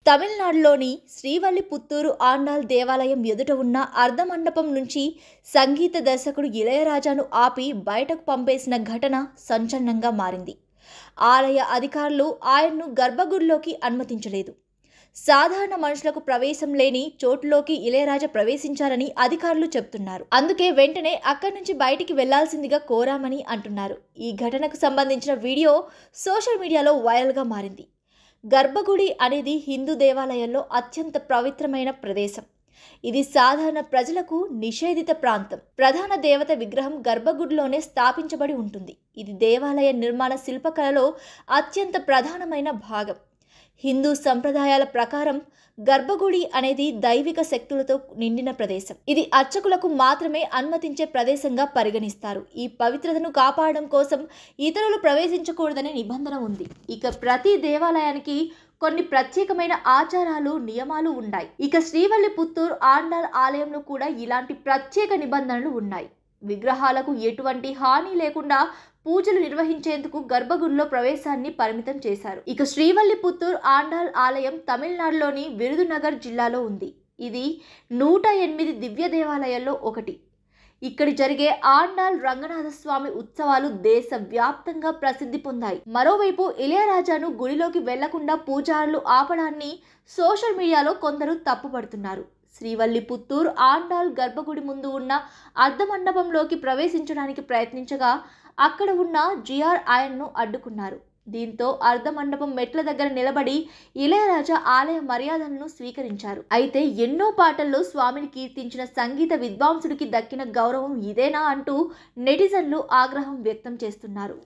తమిళనాడులోని శ్రీవల్లిపుత్తూరు ఆండాల్ దేవాలయం ఎదుట ఉన్న అర్ధమండపం నుంచి సంగీత దర్శకుడు ఇళయరాజాను ఆపి బయటకు పంపేసిన ఘటన సంచలనంగా మారింది. ఆలయ అధికారులు ఆయన్ను గర్భగుడిలోకి అనుమతించలేదు. సాధారణ మనుషులకు ప్రవేశం లేని చోటులోకి ఇళయరాజా ప్రవేశించారని అధికారులు చెబుతున్నారు. అందుకే వెంటనే అక్కడి నుంచి బయటికి వెళ్లాల్సిందిగా కోరామని అంటున్నారు. ఈ ఘటనకు సంబంధించిన వీడియో సోషల్ మీడియాలో వైరల్గా మారింది. గర్భగుడి అనేది హిందూ దేవాలయాల్లో అత్యంత పవిత్రమైన ప్రదేశం. ఇది సాధారణ ప్రజలకు నిషేధిత ప్రాంతం. ప్రధాన దేవత విగ్రహం గర్భగుడిలోనే స్థాపించబడి ఉంటుంది. ఇది దేవాలయ నిర్మాణ శిల్పకళలో అత్యంత ప్రధానమైన భాగం. హిందూ సంప్రదాయాల ప్రకారం గర్భగుడి అనేది దైవిక శక్తులతో నిండిన ప్రదేశం. ఇది అర్చకులకు మాత్రమే అనుమతించే ప్రదేశంగా పరిగణిస్తారు. ఈ పవిత్రతను కాపాడడం కోసం ఇతరులు ప్రవేశించకూడదనే నిబంధన ఉంది. ఇక ప్రతి దేవాలయానికి కొన్ని ప్రత్యేకమైన ఆచారాలు, నియమాలు ఉన్నాయి. ఇక శ్రీవల్లిపుత్తూరు ఆండాల్ ఆలయంలో కూడా ఇలాంటి ప్రత్యేక నిబంధనలు ఉన్నాయి. విగ్రహాలకు ఎటువంటి హాని లేకుండా పూజలు నిర్వహించేందుకు గర్భగుడిలో ప్రవేశాన్ని పరిమితం చేశారు. ఇక శ్రీవల్లిపుత్తూరు ఆండాల్ ఆలయం తమిళనాడులోని విరుదునగర్ జిల్లాలో ఉంది. ఇది 108 దివ్య దేవాలయాల్లో ఒకటి. ఇక్కడ జరిగే ఆండాల్ రంగనాథస్వామి ఉత్సవాలు దేశవ్యాప్తంగా ప్రసిద్ధి పొందాయి. మరోవైపు ఇళయరాజాను గుడిలోకి వెళ్లకుండా పూజారులు ఆపడాన్ని సోషల్ మీడియాలో కొందరు తప్పుపడుతున్నారు. శ్రీవల్లిపుత్తూరు ఆండాల్ గర్భగుడి ముందు ఉన్న అర్ధమండపంలోకి ప్రవేశించడానికి ప్రయత్నించగా అక్కడ ఉన్న జిఆర్ ఆయన్ను అడ్డుకున్నారు. దీంతో అర్ధమండపం మెట్ల దగ్గర నిలబడి ఇళయరాజా ఆలయ మర్యాదలను స్వీకరించారు. అయితే ఎన్నో పాటల్లో స్వామిని కీర్తించిన సంగీత విద్వాంసుడికి దక్కిన గౌరవం ఇదేనా అంటూ నెటిజన్లు ఆగ్రహం వ్యక్తం చేస్తున్నారు.